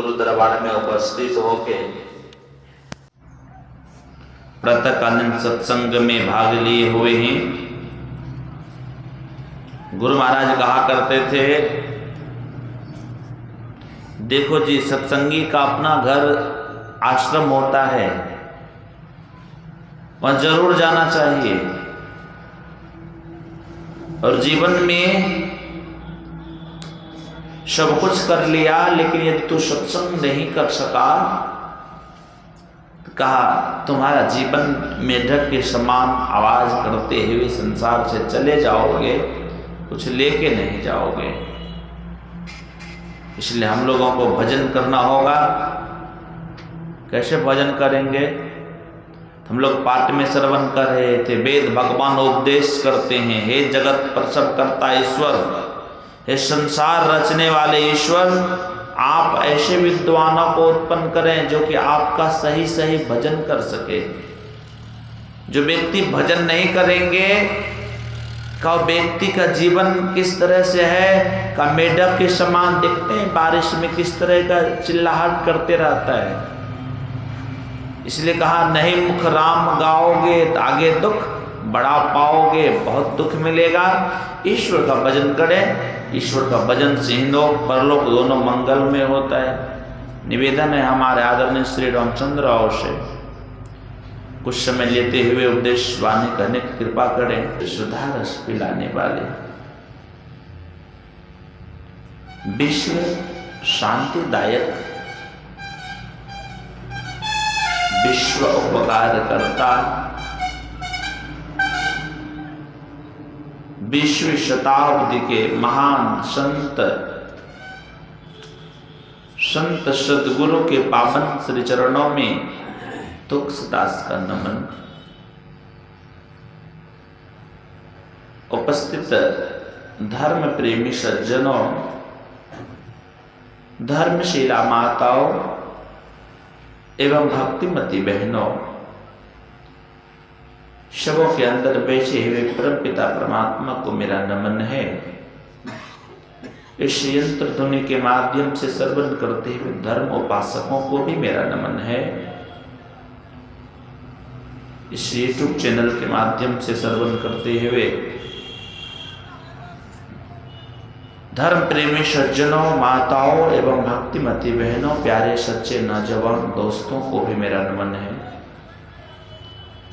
गुरु दरबार में उपस्थित होके प्रातःकालीन सत्संग में भाग लिए हुए हैं। गुरु महाराज कहा करते थे, देखो जी, सत्संगी का अपना घर आश्रम होता है, वहां जरूर जाना चाहिए। और जीवन में सब कुछ कर लिया, लेकिन यदि तू सत्संग नहीं कर सका, तो कहा तुम्हारा जीवन मेढक के समान आवाज करते हुए संसार से चले जाओगे, कुछ लेके नहीं जाओगे। इसलिए हम लोगों को भजन करना होगा। कैसे भजन करेंगे? हम लोग पाठ में श्रवण कर रहे थे, वेद भगवान उपदेश करते हैं, हे जगत प्रसव करता ईश्वर, हे संसार रचने वाले ईश्वर, आप ऐसे विद्वानों को उत्पन्न करें जो कि आपका सही सही भजन कर सके। जो व्यक्ति भजन नहीं करेंगे, का व्यक्ति का जीवन किस तरह से है, का मेढक के समान दिखते हैं, बारिश में किस तरह का चिल्लाहट करते रहता है। इसलिए कहा, नहीं मुख राम गाओगे तो आगे दुख बड़ा पाओगे, बहुत दुख मिलेगा। ईश्वर का भजन करें, ईश्वर का भजन से हिंदों परलोक दोनों मंगल में होता है। निवेदन है हमारे आदरणीय श्री रामचंद्र और से कुछ समय लेते हुए उपदेश वाणी करने की कृपा करें। सुधा रस पिलाने वाले, विश्व शांतिदायक, विश्व उपकार करता, विश्व शताब्दी के महान संत सदगुरु के पावन श्री चरणों में तुलसीदास का नमन। उपस्थित धर्म प्रेमी सज्जनों, धर्मशीला माताओं एवं भक्तिमती बहनों, शवों के अंदर बैठे हुए परम पिता परमात्मा को मेरा नमन है। इस यंत्र ध्वनि के माध्यम से श्रवण करते हुए धर्म उपासकों को भी मेरा नमन है। इस YouTube चैनल के माध्यम से श्रवण करते हुए धर्म प्रेमी सज्जनों, माताओं एवं भक्तिमती बहनों, प्यारे सच्चे नौजवान दोस्तों को भी मेरा नमन है।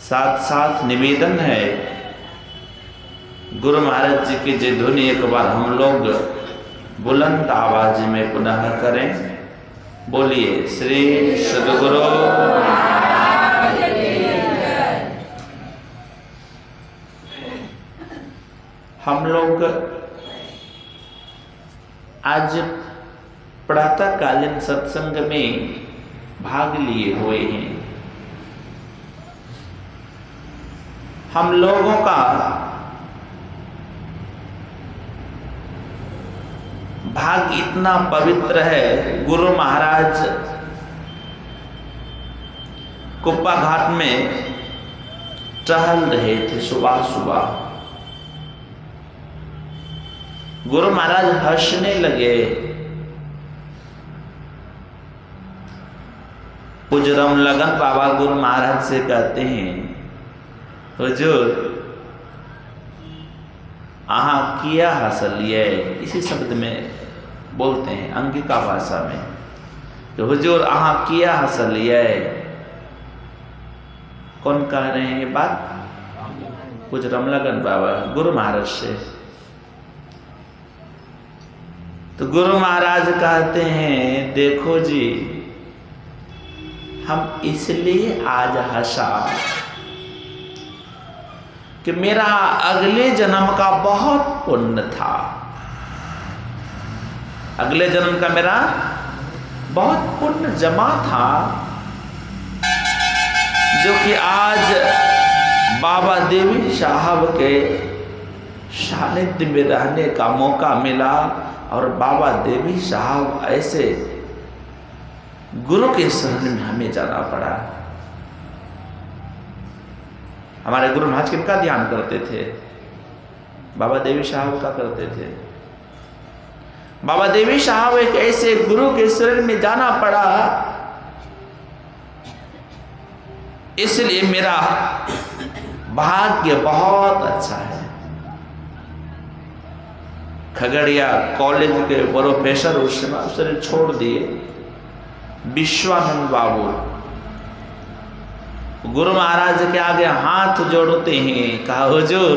साथ साथ निवेदन है, गुरु महाराज जी की जय ध्वनि एक बार हम लोग बुलंद आवाज में पुनः करें। बोलिए श्री सद्गुरु। हम लोग आज प्रातःकालीन सत्संग में भाग लिए हुए हैं। हम लोगों का भाग इतना पवित्र है, गुरु महाराज कुप्पा घाट में टहल रहे थे सुबह सुबह। गुरु महाराज हंसने लगे। कुछ रमलगन बाबा गुरु महाराज से कहते हैं, हुजूर आहा किया हासिल ये, इसी शब्द में बोलते हैं अंगिका भाषा में, तो हुजूर आहा किया हासिल ये। कौन कह रहे हैं ये बात? कुछ रमलगन बाबा गुरु महाराज से। तो गुरु महाराज कहते हैं, देखो जी, हम इसलिए आज हंसा कि मेरा अगले जन्म का बहुत पुण्य था। अगले जन्म का मेरा बहुत पुण्य जमा था, जो कि आज बाबा देवी साहब के सानिध्य में रहने का मौका मिला। और बाबा देवी साहब ऐसे गुरु के शरण में हमें जाना पड़ा। हमारे गुरु महाराज किनका ध्यान करते थे? बाबा देवी साहब का करते थे। बाबा देवी साहब एक ऐसे गुरु के शरण में जाना पड़ा, इसलिए मेरा भाग्य बहुत अच्छा है। खगड़िया कॉलेज के प्रोफेसर उस समय उसने छोड़ दिए, विश्वानंद बाबू गुरु महाराज के आगे हाथ जोड़ते हैं, कहा हुजूर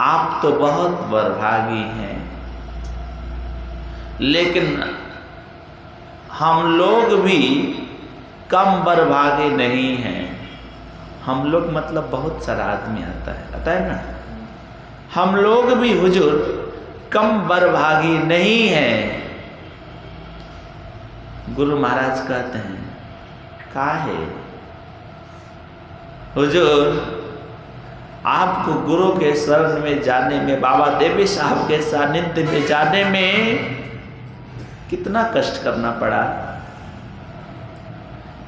आप तो बहुत बड़भागी हैं, लेकिन हम लोग भी कम बड़भागे नहीं हैं। हम लोग मतलब बहुत सारा आदमी आता है ना, हम लोग भी हुजूर कम बड़भागी नहीं हैं। गुरु महाराज कहते हैं काहे हुजूर, आपको गुरु के शरण में जाने में, बाबा देवी साहब के सानिध्य में जाने में कितना कष्ट करना पड़ा,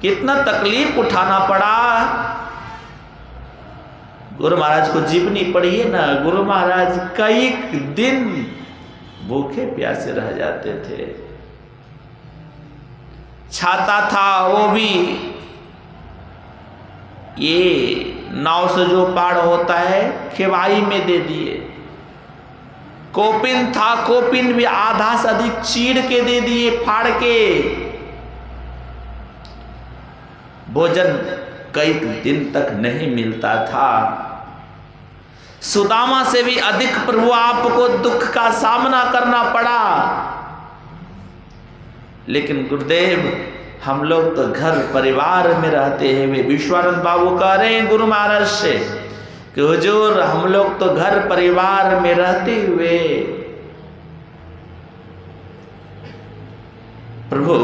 कितना तकलीफ उठाना पड़ा। गुरु महाराज को जीवनी पढ़िए ना, गुरु महाराज कई दिन भूखे प्यासे रह जाते थे। छाता था वो भी ये नाव से जो पार होता है खेवाई में दे दिए। कोपिन था, कोपिन भी आधा से अधिक चीर के दे दिए, फाड़ के। भोजन कई दिन तक नहीं मिलता था। सुदामा से भी अधिक प्रभु आपको दुख का सामना करना पड़ा। लेकिन गुरुदेव हम लोग तो घर परिवार में रहते हैं। वे विश्वानंद बाबू कह रहे हैं गुरु महाराज से कि हुजूर हम लोग तो घर परिवार में रहते हुए प्रभु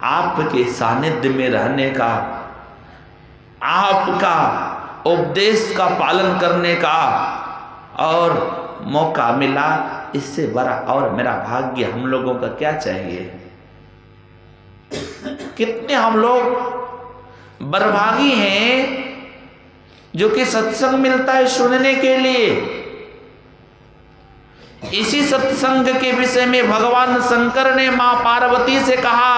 आपके सानिध्य में रहने का, आपका उपदेश का पालन करने का और मौका मिला, इससे बड़ा और मेरा भाग्य हम लोगों का क्या चाहिए। कितने हम लोग बर्भागी हैं जो कि सत्संग मिलता है सुनने के लिए। इसी सत्संग के विषय में भगवान शंकर ने मां पार्वती से कहा।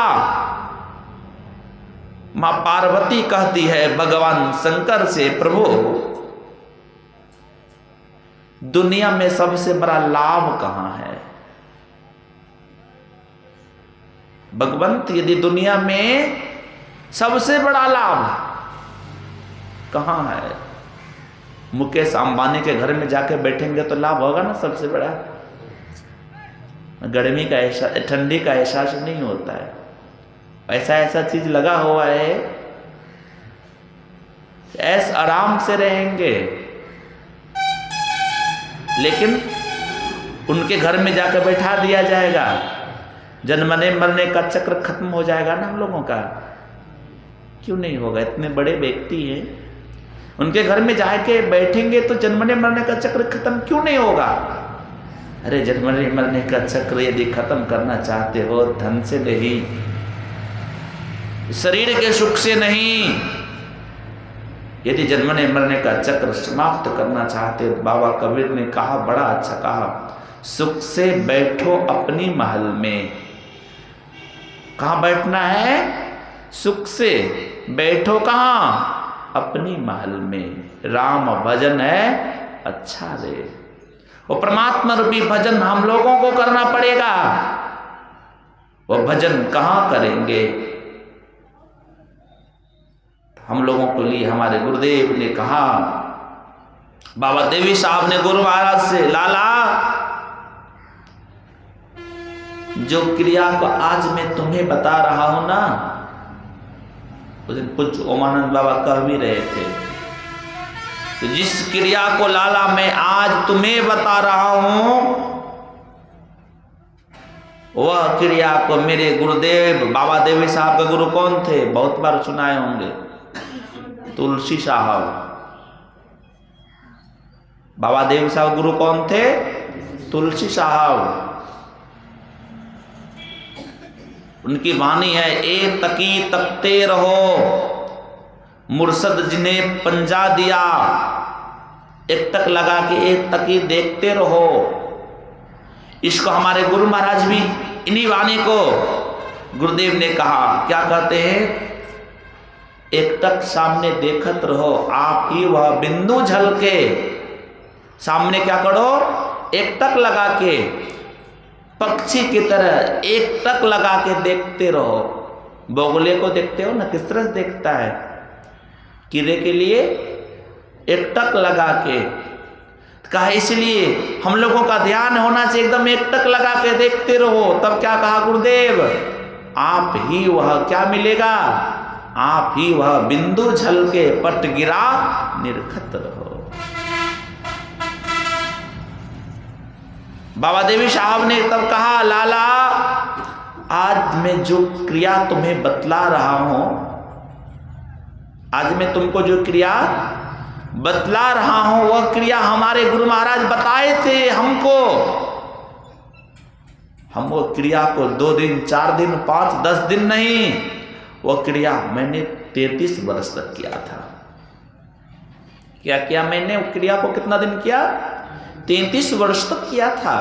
मां पार्वती कहती है भगवान शंकर से, प्रभु दुनिया में सबसे बड़ा लाभ कहां है। भगवंत यदि दुनिया में सबसे बड़ा लाभ कहां है, मुकेश अंबानी के घर में जाके बैठेंगे तो लाभ होगा ना सबसे बड़ा। गर्मी का एहसास, ठंडी का एहसास नहीं होता है। ऐसा ऐसा चीज लगा हुआ है, ऐस आराम से रहेंगे, लेकिन उनके घर में जाकर बैठा दिया जाएगा, जन्मने मरने का चक्र खत्म हो जाएगा ना हम लोगों का। क्यों नहीं होगा? इतने बड़े व्यक्ति हैं, उनके घर में जाके बैठेंगे तो जन्मने मरने का चक्र खत्म क्यों नहीं होगा? अरे जन्मने मरने का चक्र यदि खत्म करना चाहते हो, धन से नहीं, शरीर के सुख से नहीं, यदि जन्मने मरने का चक्र समाप्त करना चाहते, बाबा कबीर ने कहा, बड़ा अच्छा कहा, सुख से बैठो अपनी महल में। कहाँ बैठना है? सुख से बैठो कहाँ? अपनी महल में। राम भजन है अच्छा रे। वो परमात्मा रूपी भजन हम लोगों को करना पड़ेगा। वो भजन कहाँ करेंगे? हम लोगों के लिए हमारे गुरुदेव ने कहा, बाबा देवी साहब ने गुरु महाराज से, लाला जो क्रिया को आज मैं तुम्हें बता रहा हूं ना, उस दिन पूज्य ओमानंद बाबा कह भी रहे थे, तो जिस क्रिया को लाला मैं आज तुम्हें बता रहा हूं, वह क्रिया को मेरे गुरुदेव बाबा देवी साहब के गुरु कौन थे? बहुत बार सुनाए होंगे, तुलसी साहब। बाबा देव साहब गुरु कौन थे? तुलसी साहब। उनकी वाणी है, एक तकी तकते रहो, मुर्शद जिन्हें पंजा दिया। एक तक लगा के एक तकी देखते रहो, इसको हमारे गुरु महाराज भी इन्हीं वाणी को गुरुदेव ने कहा, क्या कहते हैं, एकटक सामने देखत रहो, आप ही वह बिंदु झलके। सामने क्या करो, एकटक लगा के, पक्षी की तरह एकटक लगा के देखते रहो। बगुले को देखते हो ना, किस तरह से देखता है, कीड़े के लिए एकटक लगा के कहा। इसलिए हम लोगों का ध्यान होना चाहिए, एकदम एकटक लगा के देखते रहो। तब क्या कहा गुरुदेव, आप ही वह क्या मिलेगा, आप ही वह बिंदु झलके पट गिरा निरखत रहो। बाबा देवी साहब ने तब कहा, लाला आज मैं जो क्रिया तुम्हें बतला रहा हूं, आज मैं तुमको जो क्रिया बतला रहा हूं, वह क्रिया हमारे गुरु महाराज बताए थे हमको। हम वो क्रिया को 2 दिन 4 दिन 5 10 दिन नहीं, वो क्रिया मैंने 33 वर्ष तक किया था। क्या किया मैंने वो क्रिया को, कितना दिन किया, 33 वर्ष तक किया था।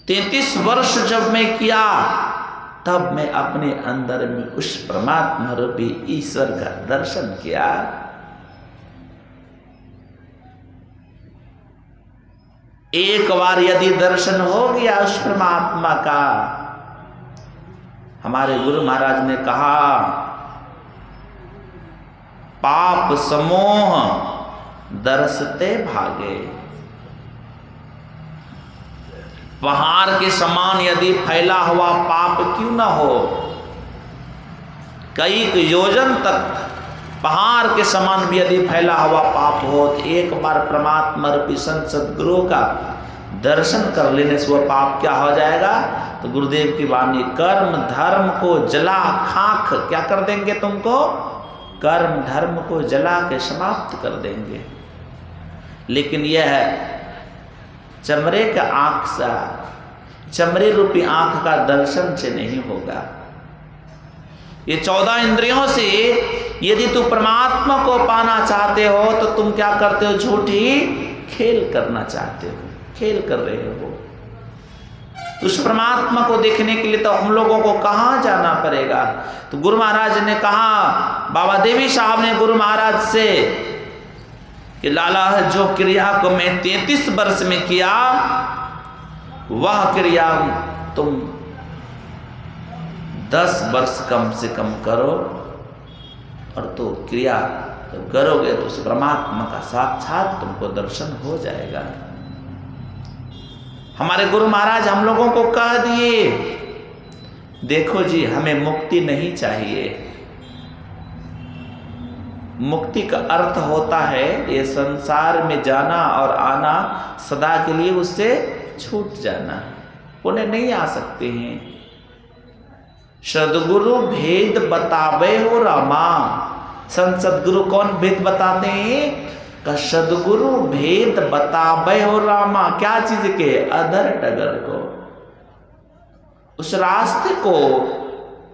33 वर्ष जब मैं किया, तब मैं अपने अंदर में उस परमात्मा रूपी ईश्वर का दर्शन किया। एक बार यदि दर्शन हो गया उस परमात्मा का, हमारे गुरु महाराज ने कहा, पाप समूह दर्शते भागे। पहाड़ के समान यदि फैला हुआ पाप क्यों न हो, कई योजन तक पहाड़ के समान भी यदि फैला हुआ पाप हो, तो एक बार परमात्मा रूपी संत सद्गुरु का दर्शन कर लेने से वह पाप क्या हो जाएगा। तो गुरुदेव की वाणी, कर्म धर्म को जला खाक, क्या कर देंगे तुमको, कर्म धर्म को जला के समाप्त कर देंगे। लेकिन यह चमड़े का आंख सा, चमड़े रूपी आंख का दर्शन से नहीं होगा। ये 14 इंद्रियों से यदि तू परमात्मा को पाना चाहते हो, तो तुम क्या करते हो, झूठी खेल करना चाहते हो, खेल कर रहे हो। उस परमात्मा को देखने के लिए तो हम लोगों को कहाँ जाना पड़ेगा। तो गुरु महाराज ने कहा, बाबा देवी साहब ने गुरु महाराज से कि लाला जो क्रिया को मैं 33 वर्ष में किया, वह क्रिया तुम 10 वर्ष कम से कम करो, और तो क्रिया जब करोगे तो उस परमात्मा का साक्षात तुमको दर्शन हो जाएगा। हमारे गुरु महाराज हम लोगों को कह दिए, देखो जी हमें मुक्ति नहीं चाहिए। मुक्ति का अर्थ होता है ये संसार में जाना और आना, सदा के लिए उससे छूट जाना। पुण्य नहीं आ सकते हैं। सदगुरु भेद बतावे हो रामा। संत सदगुरु कौन भेद बताते हैं, का सदगुरु भेद बतावे हो रामा। क्या चीज के, अधर डगर को, उस रास्ते को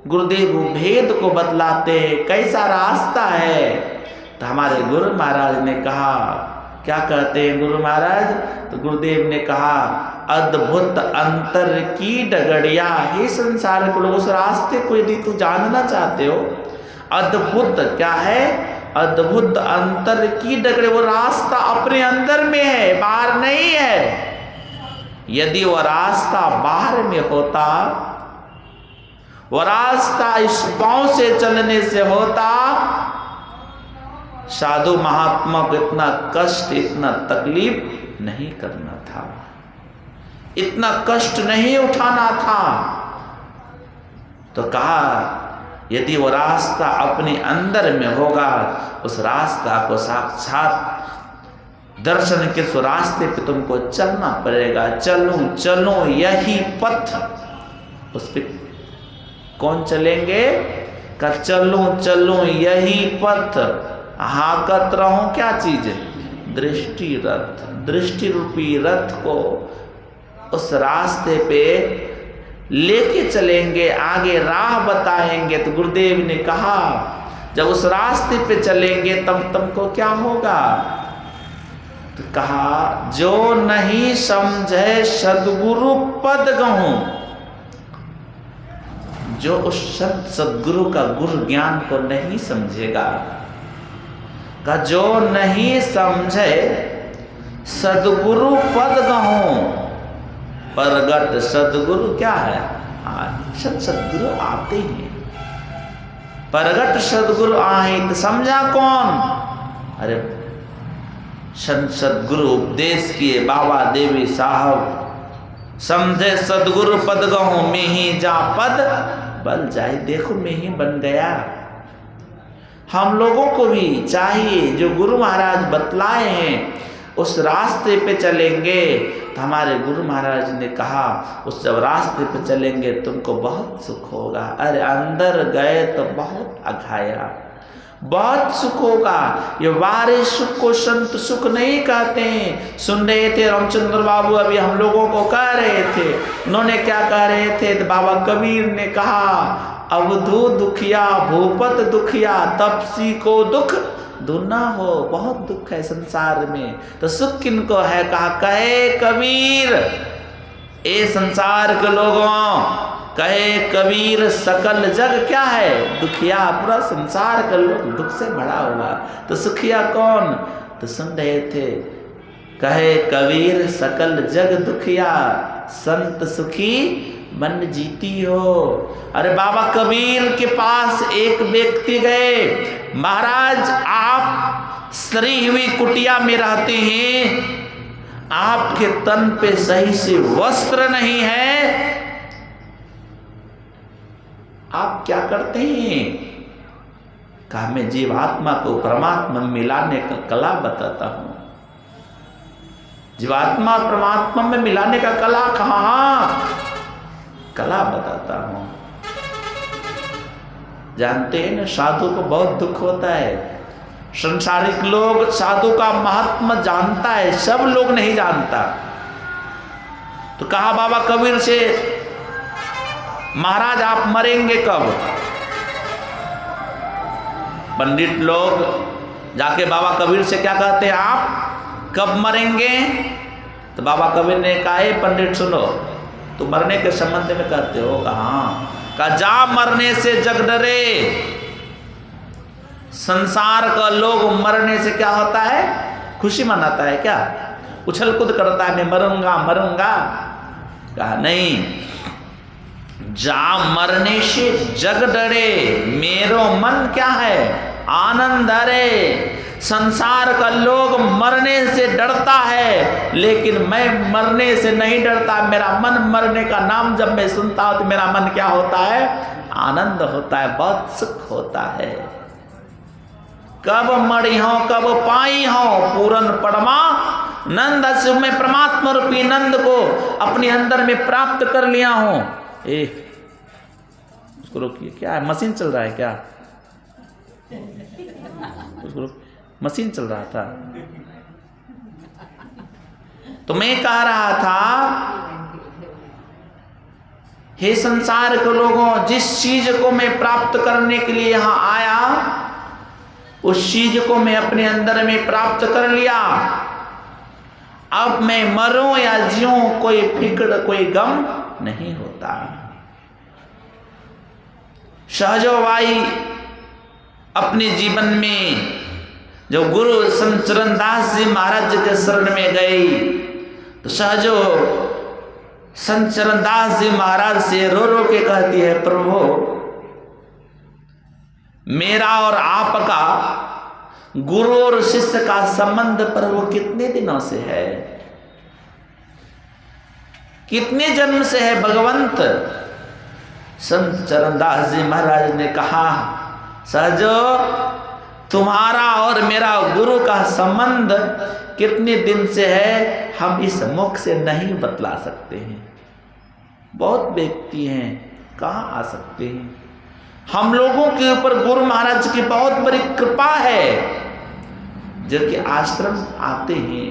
गुरुदेव भेद को बतलाते। कैसा रास्ता है, तो हमारे गुरु महाराज ने कहा, क्या कहते हैं गुरु महाराज, तो गुरुदेव ने कहा, अद्भुत अंतर की डगड़िया। हे संसार को लोग, उस रास्ते को यदि तू जानना चाहते हो, अद्भुत क्या है, अद्भुत अंतर की डगड़े। वो रास्ता अपने अंदर में है, बाहर नहीं है। यदि वो रास्ता बाहर में होता, वो रास्ता इस पांव से चलने से होता, साधु महात्मा को इतना कष्ट, इतना तकलीफ नहीं करना था, इतना कष्ट नहीं उठाना था। तो कहा यदि वो रास्ता अपने अंदर में होगा, उस रास्ता को साक्षात दर्शन के उस रास्ते पे तुमको चलना पड़ेगा। चलो चलो यही पथ। उस पे कौन चलेंगे, का चलो चलो यही पथ। हाकत रहो क्या चीज, दृष्टि रथ। दृष्टि रूपी रथ को उस रास्ते पे लेके चलेंगे, आगे राह बताएंगे। तो गुरुदेव ने कहा जब उस रास्ते पे चलेंगे तब तुमको क्या होगा, तो कहा जो नहीं समझे सदगुरु पद गहूं, जो उस संत सदगुरु का गुरु ज्ञान को नहीं समझेगा, का जो नहीं समझे सदगुरु पद गहूं, परगट सदगुरु क्या है? सदगुरु आते हैं, परगट सदगुरु आए तो समझा कौन? अरे सदगुरु उपदेश किए बाबा देवी साहब, समझे सदगुरु पद गहूं में ही जा पद बल जाए। देखो मैं ही बन गया। हम लोगों को भी चाहिए जो गुरु महाराज बतलाए हैं उस रास्ते पे चलेंगे। तो हमारे गुरु महाराज ने कहा उस जब रास्ते पे चलेंगे तुमको बहुत सुख होगा। अरे अंदर गए तो बहुत अघाया, बहुत सुख होगा। ये वारे सुख को संत सुख नहीं कहते हैं। सुन रहे थे रामचंद्र बाबू अभी हम लोगों को कह रहे थे, उन्होंने क्या कह रहे थे? तो बाबा कबीर ने कहा अवधू दुखिया भूपत दुखिया, तपसी को दुख दुना हो। बहुत दुख है संसार में, तो सुख किनको है? कहा कहे कबीर ए संसार के लोगों, कहे कबीर सकल जग क्या है? दुखिया। पूरा संसार का लोग दुख से भरा हुआ, तो सुखिया कौन? तो सुन रहे थे, कहे कबीर सकल जग दुखिया, संत सुखी मन जीती हो। अरे बाबा कबीर के पास एक व्यक्ति गए, महाराज आप सरी हुई कुटिया में रहते हैं, आपके तन पे सही से वस्त्र नहीं है, आप क्या करते हैं? कहा मैं जीवात्मा को परमात्मा में मिलाने का कला बताता हूं। जीवात्मा परमात्मा में मिलाने का कला कहाँ? कला बताता हूं। जानते हैं ना साधु को बहुत दुख होता है। संसारिक लोग साधु का महात्मा जानता है, सब लोग नहीं जानता। तो कहा बाबा कबीर से, महाराज आप मरेंगे कब? पंडित लोग जाके बाबा कबीर से क्या कहते हैं, आप कब मरेंगे? तो बाबा कबीर ने कहा पंडित सुनो, तो मरने के संबंध में कहते हो? कहा जा मरने से जग डरे। संसार का लोग मरने से क्या होता है? खुशी मनाता है क्या? उछल कूद करता है, मैं मरूंगा मरूंगा। कहा नहीं, जा मरने से जग डरे, मेरो मन क्या है? आनंद हरे। संसार का लोग मरने से डरता है, लेकिन मैं मरने से नहीं डरता। मेरा मन मरने का नाम जब मैं सुनता हूं तो मेरा मन क्या होता है? आनंद होता है, बहुत सुख होता है। कब मरी हो कब पाई हो पूरन परमा नंद, मैं परमात्मा रूपी नंद को अपने अंदर में प्राप्त कर लिया हूं। उसको रोकिए, क्या है? मशीन चल रहा है क्या? उसको मशीन चल रहा था। तो मैं कह रहा था, हे संसार के लोगों, जिस चीज को मैं प्राप्त करने के लिए यहां आया उस चीज को मैं अपने अंदर में प्राप्त कर लिया। अब मैं मरूं या जीऊं कोई फिक्र कोई गम नहीं होता। सहजोबाई अपने जीवन में जब गुरु संत चरणदास जी महाराज के शरण में गई तो सहजो संत चरणदास जी महाराज से रो रो के कहती है, प्रभु मेरा और आपका गुरु और शिष्य का संबंध प्रभु कितने दिनों से है? कितने जन्म से है भगवंत? संत चरणदास जी महाराज ने कहा, सहजो तुम्हारा और मेरा गुरु का संबंध कितने दिन से है हम इस मुख से नहीं बतला सकते हैं। बहुत व्यक्ति हैं, कहाँ आ सकते हैं। हम लोगों के ऊपर गुरु महाराज की बहुत बड़ी कृपा है, जो कि आश्रम आते हैं,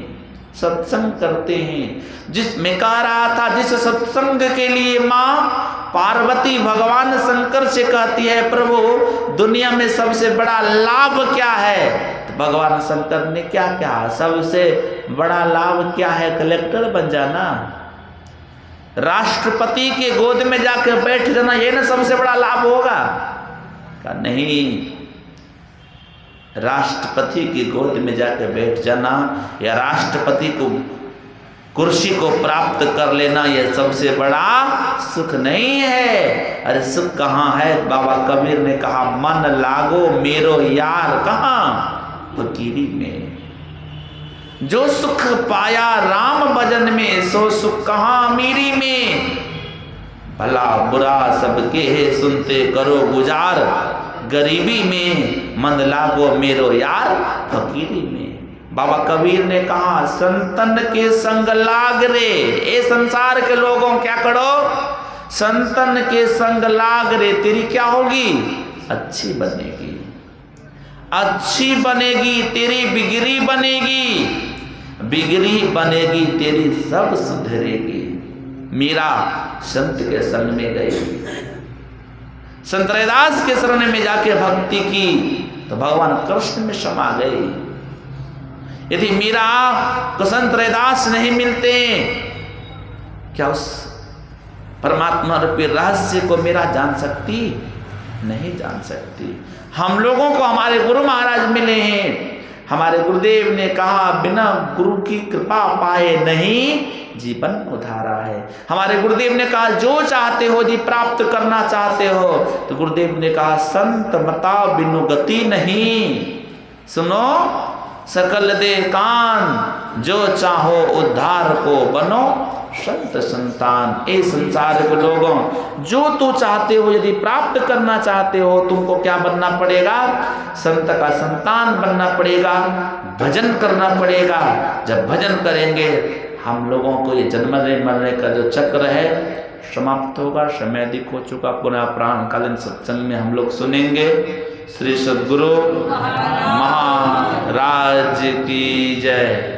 सत्संग करते हैं। जिस मैं कह रहा था, जिस सत्संग के लिए माँ पार्वती भगवान शंकर से कहती है, प्रभु दुनिया में सबसे बड़ा लाभ क्या है? तो भगवान शंकर ने क्या कहा? सबसे बड़ा लाभ क्या है? कलेक्टर बन जाना, राष्ट्रपति के गोद में जाकर बैठ जाना, ये ना सबसे बड़ा लाभ होगा? कहा नहीं, राष्ट्रपति की गोद में जाकर बैठ जाना या राष्ट्रपति को कुर्सी को प्राप्त कर लेना, यह सबसे बड़ा सुख नहीं है। अरे सुख कहाँ है? बाबा कबीर ने कहा, मन लागो मेरो यार, कहाँ? फकीरी में। जो सुख पाया राम भजन में, सो सुख कहाँ अमीरी में। भला बुरा सबके है सुनते करो गुजार, गरीबी में मन लागो मेरो यार फकीरी में। बाबा कबीर ने कहा, संतन के संग लाग रे, ए संसार के लोगों क्या करो? संतन के संग लाग रे, तेरी क्या होगी? अच्छी बनेगी, अच्छी बनेगी, तेरी बिगड़ी बनेगी, बिगड़ी बनेगी तेरी सब सुधरेगी। मीरा संत के संग में गई, संत रैदास के शरण में जाके भक्ति की तो भगवान कृष्ण में समा गई। यदि मीरा को संत रैदास नहीं मिलते, क्या उस परमात्मा रूपी रहस्य को मीरा जान सकती? नहीं जान सकती। हम लोगों को हमारे गुरु महाराज मिले हैं, हमारे गुरुदेव ने कहा, बिना गुरु की कृपा पाए नहीं जीवन उधारा है। हमारे गुरुदेव ने कहा, जो चाहते हो जी प्राप्त करना चाहते हो, तो गुरुदेव ने कहा, संत मता बिनु गति नहीं। सुनो सकल दे कान, जो चाहो उद्धार को बनो संत संतान। ए संसार के लोगों, जो तू चाहते हो यदि प्राप्त करना चाहते हो, तुमको क्या बनना पड़ेगा? संत का संतान बनना पड़ेगा, भजन करना पड़ेगा। जब भजन करेंगे हम लोगों को ये जन्मने मरने का जो चक्र है समाप्त होगा। समय अधिक हो चुका, पुनः प्राणकालीन सत्संग में हम लोग सुनेंगे। श्री सद्गुरु महाराज की जय।